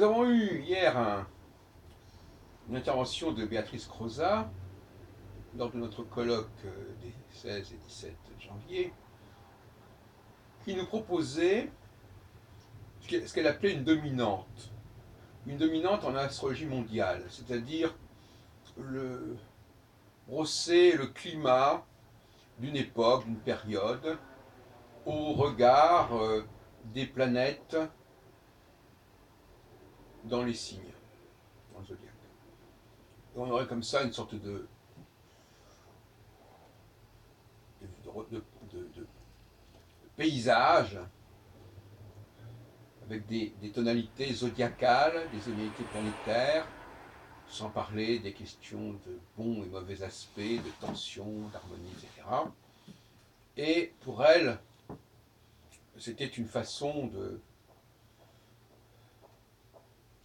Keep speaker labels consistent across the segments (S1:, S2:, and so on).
S1: Nous avons eu hier une intervention de Béatrice Croza lors de notre colloque des 16 et 17 janvier qui nous proposait ce qu'elle appelait une dominante en astrologie mondiale, c'est-à-dire le brosser le climat d'une époque, d'une période, au regard des planètes dans les signes, dans le zodiaque. Et on aurait comme ça une sorte de paysage avec des tonalités zodiacales, des tonalités planétaires, sans parler des questions de bons et mauvais aspects, de tension, d'harmonie, etc. Et pour elle, c'était une façon de...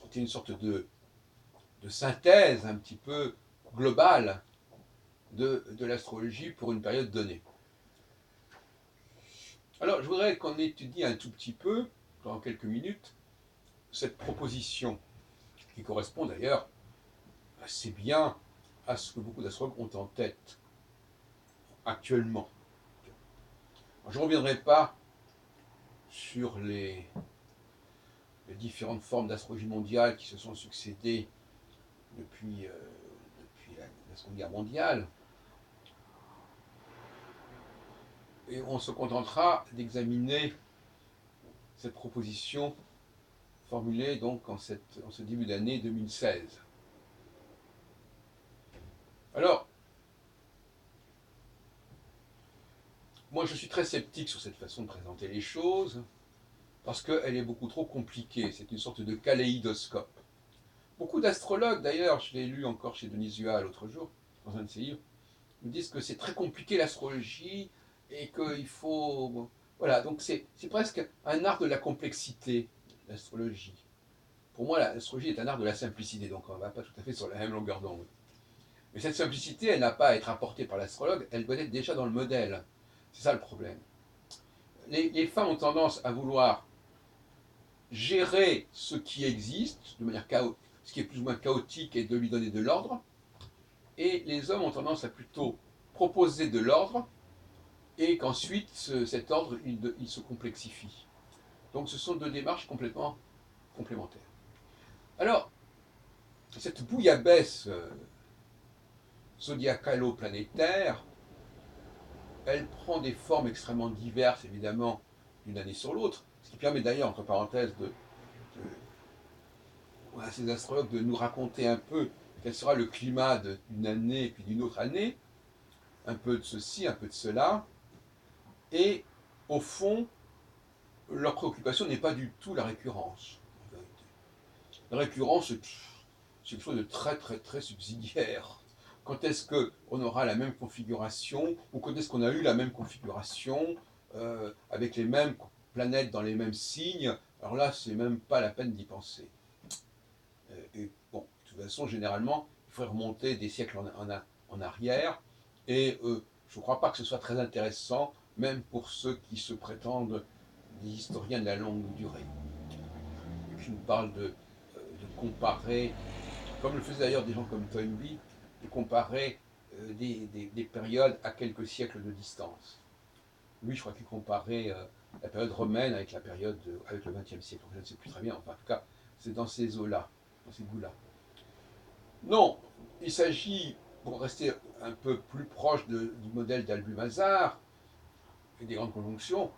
S1: C'était une sorte de synthèse un petit peu globale de l'astrologie pour une période donnée. Alors, je voudrais qu'on étudie un tout petit peu, pendant quelques minutes, cette proposition, qui correspond d'ailleurs assez bien à ce que beaucoup d'astrologues ont en tête actuellement. Alors, je ne reviendrai pas sur les différentes formes d'astrologie mondiale qui se sont succédées depuis la Seconde Guerre mondiale. Et on se contentera d'examiner cette proposition formulée donc en ce début d'année 2016. Alors, moi je suis très sceptique sur cette façon de présenter les choses, parce qu'elle est beaucoup trop compliquée. C'est une sorte de kaléidoscope. Beaucoup d'astrologues, d'ailleurs, je l'ai lu encore chez Denis Zuat l'autre jour, dans un de ses livres, nous disent que c'est très compliqué l'astrologie et qu'il faut... Voilà, donc c'est presque un art de la complexité, l'astrologie. Pour moi, l'astrologie est un art de la simplicité, donc on ne va pas tout à fait sur la même longueur d'onde. Mais cette simplicité, elle n'a pas à être apportée par l'astrologue, elle doit être déjà dans le modèle. C'est ça le problème. Les femmes ont tendance à vouloir gérer ce qui existe de manière chaotique, ce qui est plus ou moins chaotique, et de lui donner de l'ordre. Et les hommes ont tendance à plutôt proposer de l'ordre et qu'ensuite cet ordre il se complexifie. Donc ce sont deux démarches complètement complémentaires. Alors, cette bouillabaisse zodiacalo-planétaire, elle prend des formes extrêmement diverses, évidemment, d'une année sur l'autre, ce qui permet d'ailleurs, entre parenthèses, à ces astrologues de nous raconter un peu quel sera le climat d'une année et puis d'une autre année, un peu de ceci, un peu de cela, et au fond, leur préoccupation n'est pas du tout la récurrence. La récurrence, c'est quelque chose de très très très subsidiaire. Quand est-ce qu'on aura la même configuration, ou quand est-ce qu'on a eu la même configuration, avec les mêmes planètes dans les mêmes signes, alors là, c'est même pas la peine d'y penser. Et bon, de toute façon, généralement, il faudrait remonter des siècles en arrière, et je ne crois pas que ce soit très intéressant, même pour ceux qui se prétendent des historiens de la longue durée. Et qui nous parlent de comparer, comme le faisaient d'ailleurs des gens comme Toynbee, de comparer des périodes à quelques siècles de distance. Lui, je crois qu'il comparait la période romaine avec la période avec le XXe siècle. Je ne sais plus très bien, enfin, en tout cas, c'est dans ces eaux-là, dans ces goûts-là. Non, il s'agit, pour rester un peu plus proche du modèle d'Albumazar et des grandes conjonctions,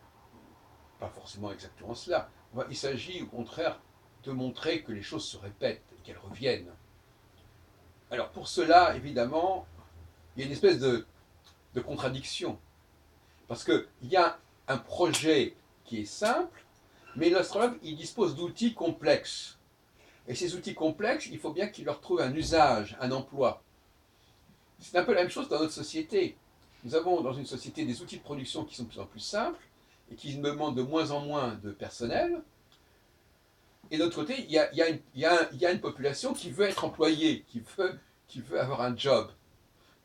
S1: pas forcément exactement cela. Il s'agit au contraire de montrer que les choses se répètent et qu'elles reviennent. Alors pour cela, évidemment, il y a une espèce de contradiction. Parce qu'il y a un projet qui est simple, mais l'astrologue, il dispose d'outils complexes. Et ces outils complexes, il faut bien qu'il leur trouve un usage, un emploi. C'est un peu la même chose dans notre société. Nous avons dans une société des outils de production qui sont de plus en plus simples et qui demandent de moins en moins de personnel. Et d'autre côté, il y a une population qui veut être employée, qui veut avoir un job.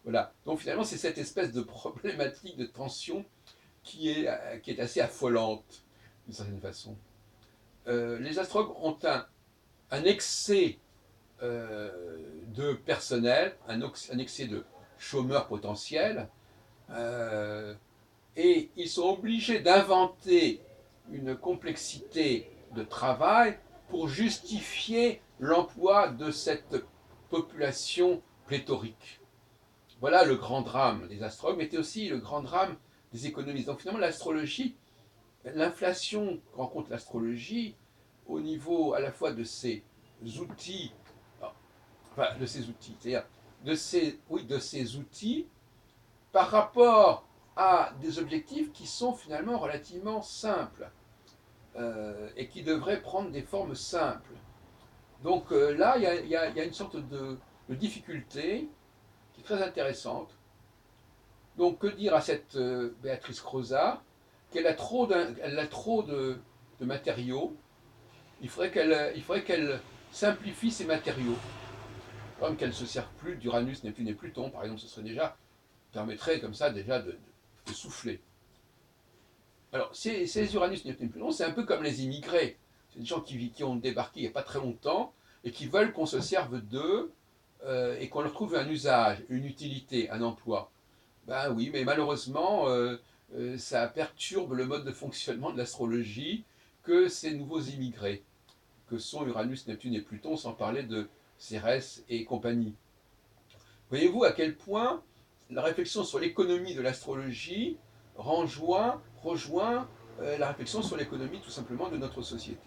S1: Voilà. Donc finalement, c'est cette espèce de problématique de tension qui est assez affolante, d'une certaine façon. Les astrologues ont un excès de personnel, un excès de chômeurs potentiels, euh, et ils sont obligés d'inventer une complexité de travail pour justifier l'emploi de cette population pléthorique. Voilà le grand drame des astrologues, mais c'était aussi le grand drame des économistes. Donc finalement, l'astrologie, l'inflation que rencontre l'astrologie au niveau à la fois de ses outils, enfin de ses outils, c'est-à-dire de ses outils par rapport à des objectifs qui sont finalement relativement simples et qui devraient prendre des formes simples. Donc là, il y a une sorte de difficulté qui est très intéressante. Donc que dire à cette Béatrice Croza qu'elle a trop, elle a trop de matériaux. Il faudrait qu'elle simplifie ses matériaux. Comme qu'elle ne se sert plus d'Uranus, Neptune et Pluton, par exemple, ce serait déjà, permettrait comme ça déjà de souffler. Alors, ces Uranus, Neptune, Pluton, c'est un peu comme les immigrés. C'est des gens qui ont débarqué il n'y a pas très longtemps et qui veulent qu'on se serve d'eux et qu'on leur trouve un usage, une utilité, un emploi. Ben oui, mais malheureusement, ça perturbe le mode de fonctionnement de l'astrologie que ces nouveaux immigrés, que sont Uranus, Neptune et Pluton, sans parler de Cérès et compagnie. Voyez-vous à quel point la réflexion sur l'économie de l'astrologie rejoint la réflexion sur l'économie tout simplement de notre société.